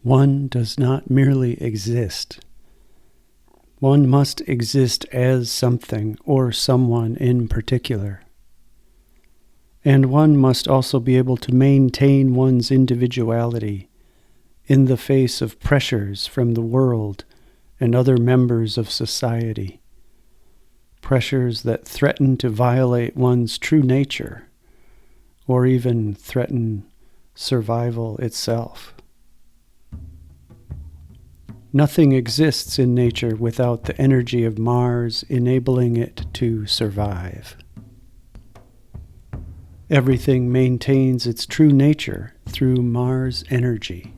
One does not merely exist. One must exist as something or someone in particular. And one must also be able to maintain one's individuality in the face of pressures from the world and other members of society, pressures that threaten to violate one's true nature or even threaten survival itself. Nothing exists in nature without the energy of Mars enabling it to survive. Everything maintains its true nature through Mars energy.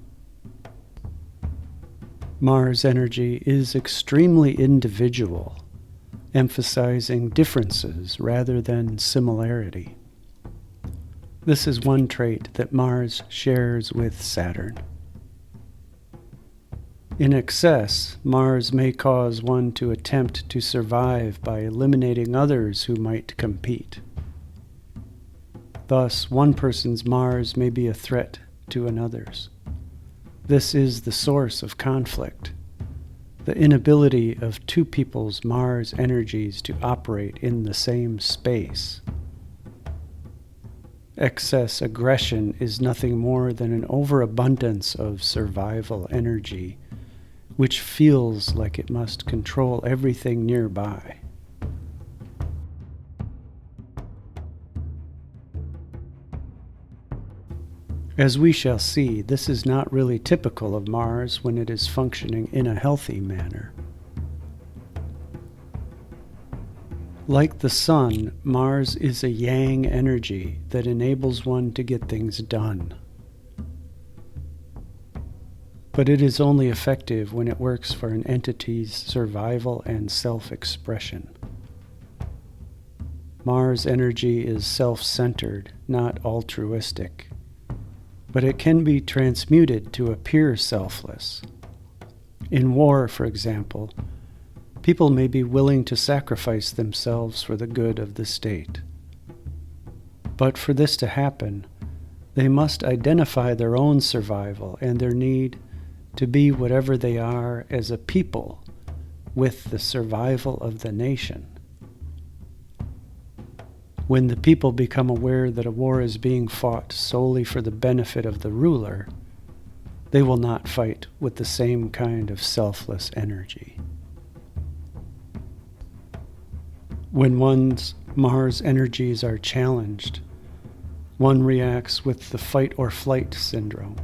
Mars energy is extremely individual, emphasizing differences rather than similarity. This is one trait that Mars shares with Saturn. In excess, Mars may cause one to attempt to survive by eliminating others who might compete. Thus, one person's Mars may be a threat to another's. This is the source of conflict, the inability of two people's Mars energies to operate in the same space. Excess aggression is nothing more than an overabundance of survival energy, which feels like it must control everything nearby. As we shall see, this is not really typical of Mars when it is functioning in a healthy manner. Like the Sun, Mars is a yang energy that enables one to get things done. But it is only effective when it works for an entity's survival and self-expression. Mars energy is self-centered, not altruistic. But it can be transmuted to appear selfless. In war, for example, people may be willing to sacrifice themselves for the good of the state. But for this to happen, they must identify their own survival and their need to be whatever they are as a people with the survival of the nation. When the people become aware that a war is being fought solely for the benefit of the ruler, they will not fight with the same kind of selfless energy. When one's Mars energies are challenged, one reacts with the fight or flight syndrome.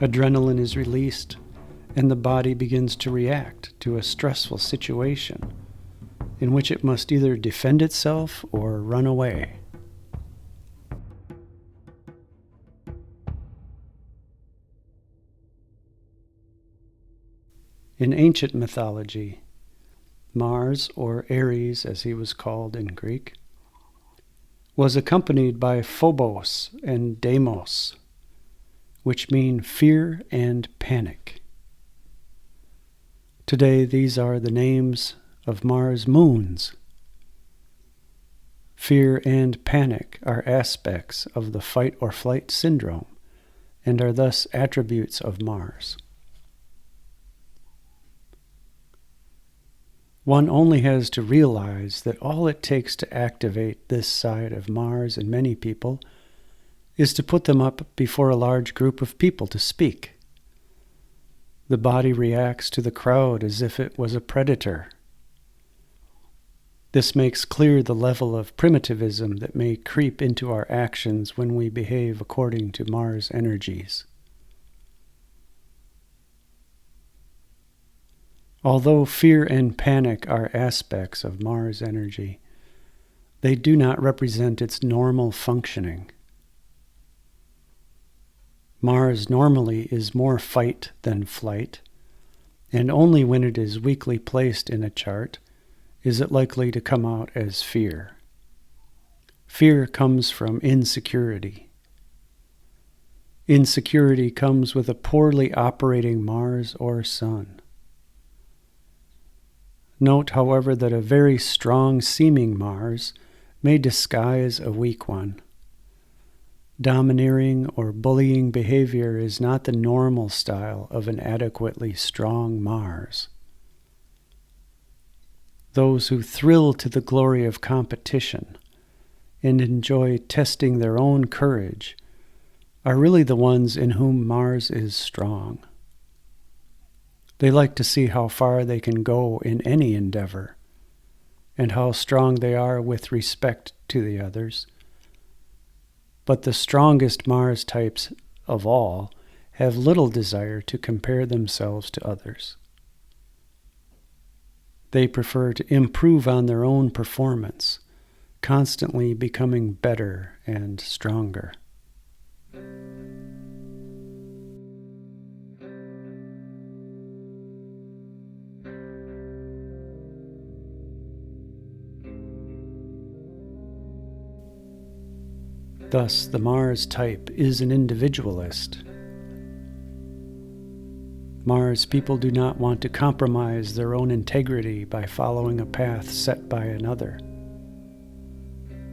Adrenaline is released, and the body begins to react to a stressful situation in which it must either defend itself or run away. In ancient mythology, Mars, or Ares as he was called in Greek, was accompanied by Phobos and Deimos, which mean fear and panic. Today, these are the names of Mars moons. Fear and panic are aspects of the fight or flight syndrome and are thus attributes of Mars. One only has to realize that all it takes to activate this side of Mars in many people is to put them up before a large group of people to speak. The body reacts to the crowd as if it was a predator. This makes clear the level of primitivism that may creep into our actions when we behave according to Mars energies. Although fear and panic are aspects of Mars energy, they do not represent its normal functioning. Mars normally is more fight than flight, and only when it is weakly placed in a chart is it likely to come out as fear. Fear comes from insecurity. Insecurity comes with a poorly operating Mars or Sun. Note, however, that a very strong-seeming Mars may disguise a weak one. Domineering or bullying behavior is not the normal style of an adequately strong Mars. Those who thrill to the glory of competition and enjoy testing their own courage are really the ones in whom Mars is strong. They like to see how far they can go in any endeavor, and how strong they are with respect to the others. But the strongest Mars types of all have little desire to compare themselves to others. They prefer to improve on their own performance, constantly becoming better and stronger. Thus, the Mars type is an individualist. Mars people do not want to compromise their own integrity by following a path set by another.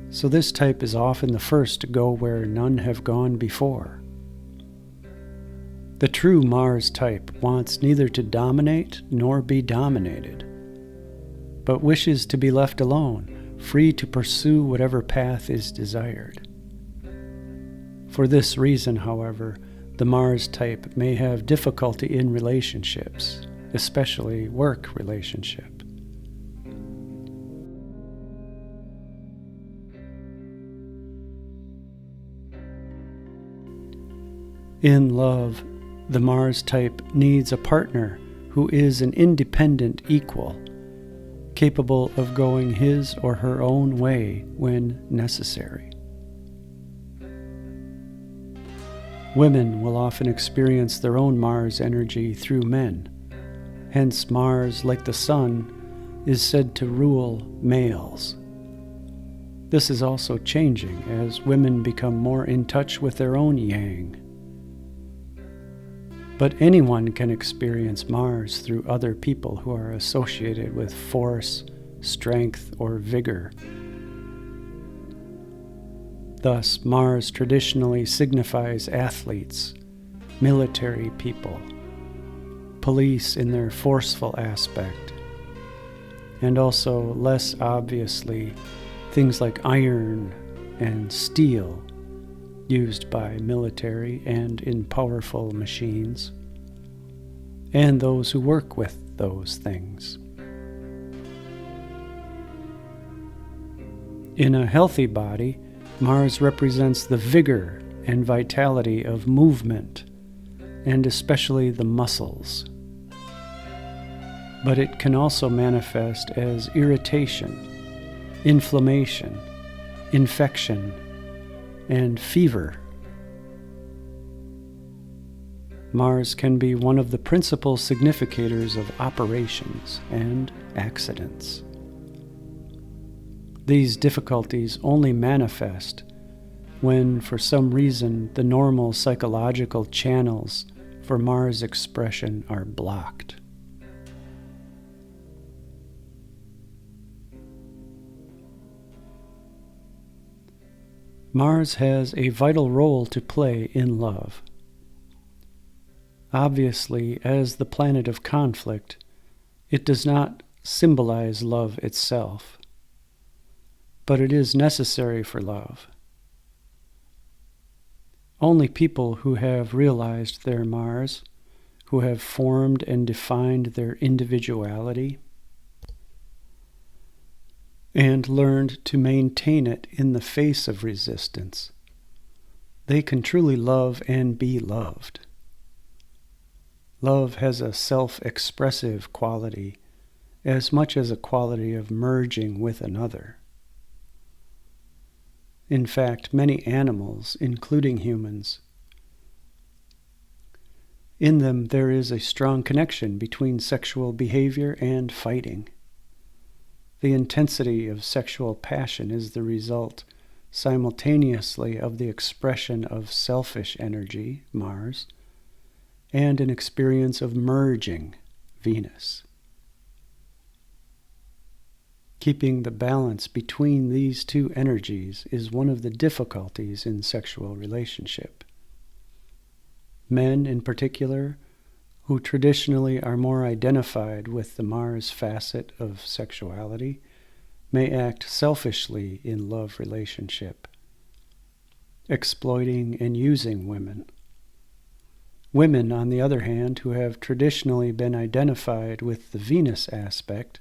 So this type is often the first to go where none have gone before. The true Mars type wants neither to dominate nor be dominated, but wishes to be left alone, free to pursue whatever path is desired. For this reason, however, the Mars type may have difficulty in relationships, especially work relationship. In love, the Mars type needs a partner who is an independent equal, capable of going his or her own way when necessary. Women will often experience their own Mars energy through men. Hence, Mars, like the Sun, is said to rule males. This is also changing as women become more in touch with their own yang. But anyone can experience Mars through other people who are associated with force, strength, or vigor. Thus, Mars traditionally signifies athletes, military people, police in their forceful aspect, and also, less obviously, things like iron and steel used by military and in powerful machines, and those who work with those things. In a healthy body, Mars represents the vigor and vitality of movement, and especially the muscles. But it can also manifest as irritation, inflammation, infection, and fever. Mars can be one of the principal significators of operations and accidents. These difficulties only manifest when, for some reason, the normal psychological channels for Mars expression are blocked. Mars has a vital role to play in love. Obviously, as the planet of conflict, it does not symbolize love itself, but it is necessary for love. Only people who have realized their Mars, who have formed and defined their individuality, and learned to maintain it in the face of resistance, they can truly love and be loved. Love has a self-expressive quality as much as a quality of merging with another. In fact, many animals, including humans, in them there is a strong connection between sexual behavior and fighting. The intensity of sexual passion is the result simultaneously of the expression of selfish energy, Mars, and an experience of merging, Venus. Keeping the balance between these two energies is one of the difficulties in sexual relationship. Men, in particular, who traditionally are more identified with the Mars facet of sexuality, may act selfishly in love relationship, exploiting and using women. Women, on the other hand, who have traditionally been identified with the Venus aspect,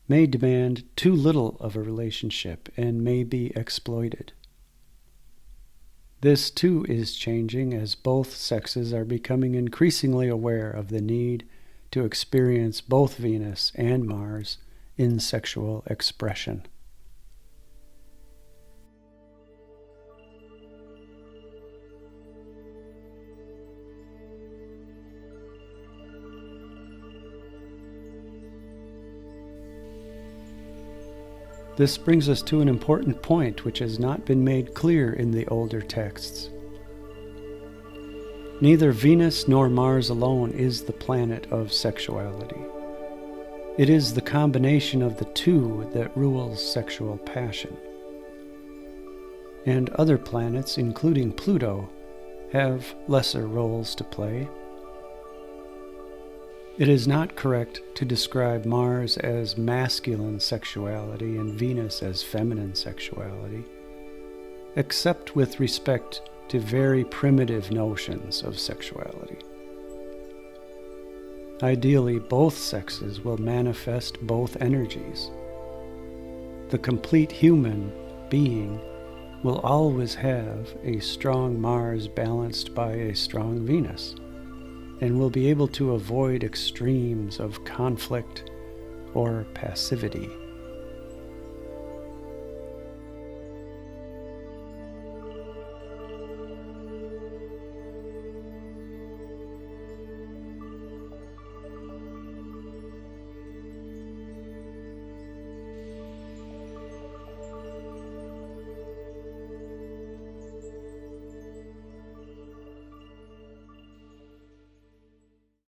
may demand too little of a relationship and may be exploited. This too is changing as both sexes are becoming increasingly aware of the need to experience both Venus and Mars in sexual expression. This brings us to an important point which has not been made clear in the older texts. Neither Venus nor Mars alone is the planet of sexuality. It is the combination of the two that rules sexual passion. And other planets, including Pluto, have lesser roles to play. It is not correct to describe Mars as masculine sexuality and Venus as feminine sexuality, except with respect to very primitive notions of sexuality. Ideally, both sexes will manifest both energies. The complete human being will always have a strong Mars balanced by a strong Venus, and will be able to avoid extremes of conflict or passivity.